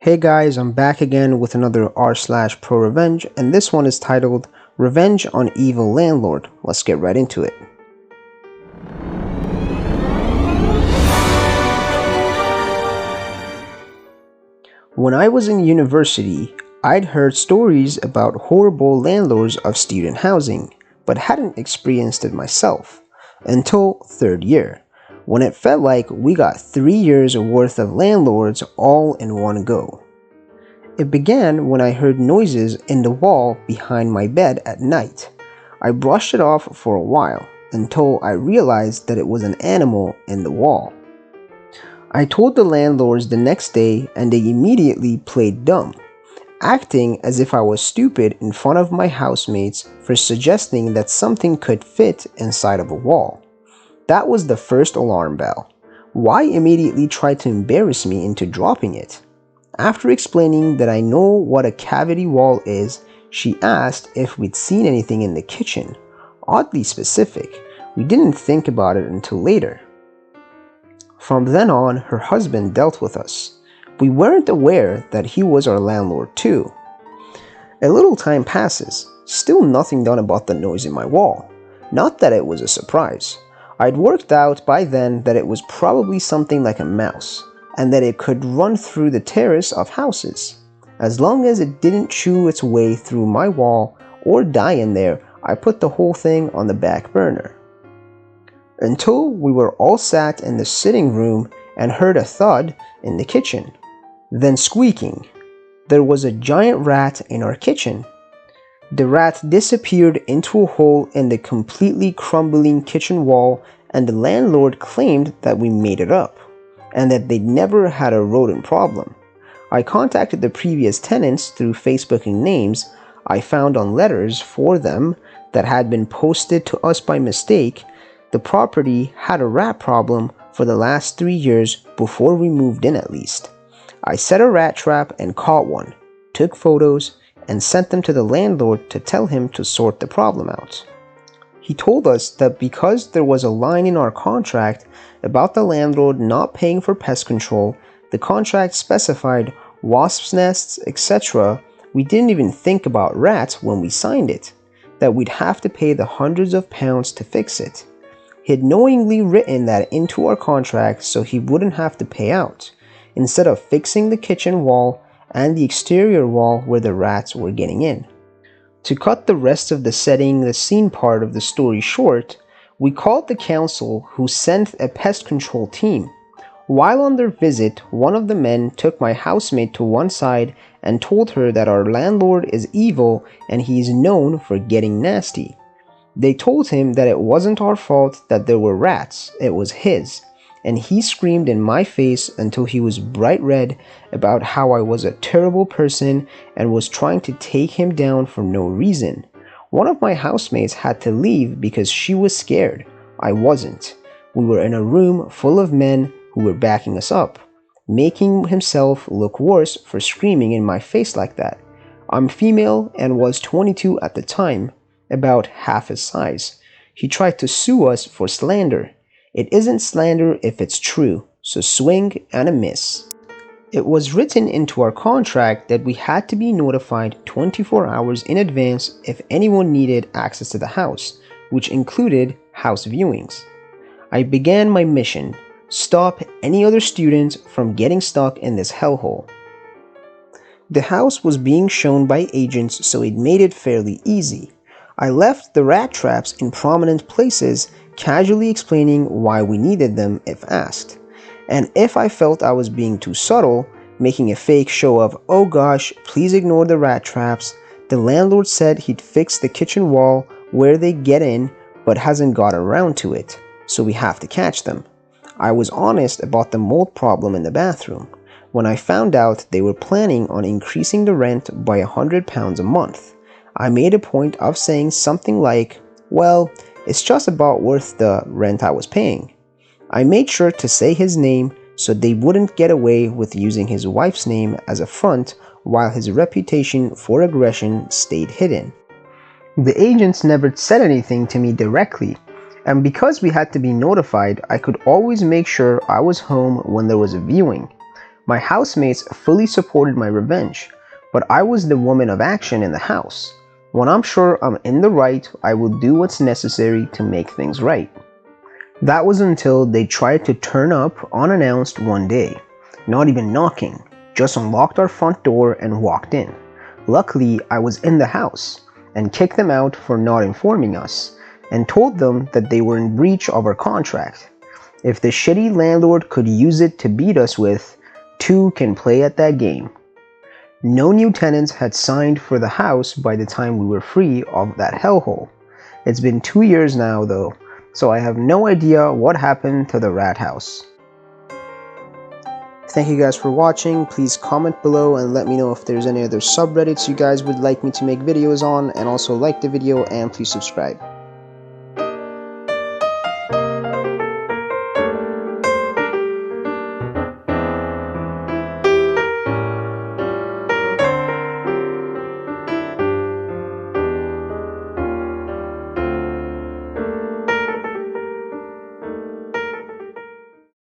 Hey guys, I'm back again with another r/ProRevenge, and this one is titled Revenge on Evil Landlord. Let's get right into it. When I was in university, I'd heard stories about horrible landlords of student housing, but hadn't experienced it myself until third year, when it felt like we got 3 years worth of landlords all in one go. It began when I heard noises in the wall behind my bed at night. I brushed it off for a while until I realized that it was an animal in the wall. I told the landlords the next day and they immediately played dumb, acting as if I was stupid in front of my housemates for suggesting that something could fit inside of a wall. That was the first alarm bell. Why immediately try to embarrass me into dropping it? After explaining that I know what a cavity wall is, she asked if we'd seen anything in the kitchen. Oddly specific. We didn't think about it until later. From then on, her husband dealt with us. We weren't aware that he was our landlord too. A little time passes, still nothing done about the noise in my wall. Not that it was a surprise. I'd worked out by then that it was probably something like a mouse, and that it could run through the terrace of houses. As long as it didn't chew its way through my wall or die in there, I put the whole thing on the back burner. Until we were all sat in the sitting room and heard a thud in the kitchen, then squeaking. There was a giant rat in our kitchen. The rat disappeared into a hole in the completely crumbling kitchen wall, and the landlord claimed that we made it up, and that they'd never had a rodent problem. I contacted the previous tenants through Facebooking names I found on letters for them that had been posted to us by mistake. The property had a rat problem for the last 3 years before we moved in at least. I set a rat trap and caught one, took photos, and sent them to the landlord to tell him to sort the problem out. He told us that because there was a line in our contract about the landlord not paying for pest control, the contract specified wasps' nests, etc. We didn't even think about rats when we signed it, that we'd have to pay the hundreds of pounds to fix it. He'd knowingly written that into our contract so he wouldn't have to pay out, instead of fixing the kitchen wall and the exterior wall where the rats were getting in. To cut the rest of the setting the scene part of the story short, we called the council, who sent a pest control team. While on their visit, one of the men took my housemate to one side and told her that our landlord is evil and he is known for getting nasty. They told him that it wasn't our fault that there were rats, it was his, and he screamed in my face until he was bright red about how I was a terrible person and was trying to take him down for no reason. One of my housemates had to leave because she was scared. I wasn't. We were in a room full of men who were backing us up, making himself look worse for screaming in my face like that. I'm female and was 22 at the time, about half his size. He tried to sue us for slander. It isn't slander if it's true, so swing and a miss. It was written into our contract that we had to be notified 24 hours in advance if anyone needed access to the house, which included house viewings. I began my mission: stop any other students from getting stuck in this hellhole. The house was being shown by agents, so it made it fairly easy. I left the rat traps in prominent places, casually explaining why we needed them if asked. And if I felt I was being too subtle, making a fake show of, "Oh gosh, please ignore the rat traps," the landlord said he'd fix the kitchen wall where they get in but hasn't got around to it, so we have to catch them. I was honest about the mold problem in the bathroom. When I found out they were planning on increasing the rent by £100 a month, I made a point of saying something like, "Well, it's just about worth the rent I was paying." I made sure to say his name so they wouldn't get away with using his wife's name as a front while his reputation for aggression stayed hidden. The agents never said anything to me directly, and because we had to be notified, I could always make sure I was home when there was a viewing. My housemates fully supported my revenge, but I was the woman of action in the house. When I'm sure I'm in the right, I will do what's necessary to make things right. That was until they tried to turn up unannounced one day, not even knocking, just unlocked our front door and walked in. Luckily, I was in the house and kicked them out for not informing us and told them that they were in breach of our contract. If the shitty landlord could use it to beat us with, two can play at that game. No new tenants had signed for the house by the time we were free of that hellhole. It's been 2 years now though, so I have no idea what happened to the rat house. Thank you guys for watching. Please comment below and let me know if there's any other subreddits you guys would like me to make videos on, and also like the video and please subscribe.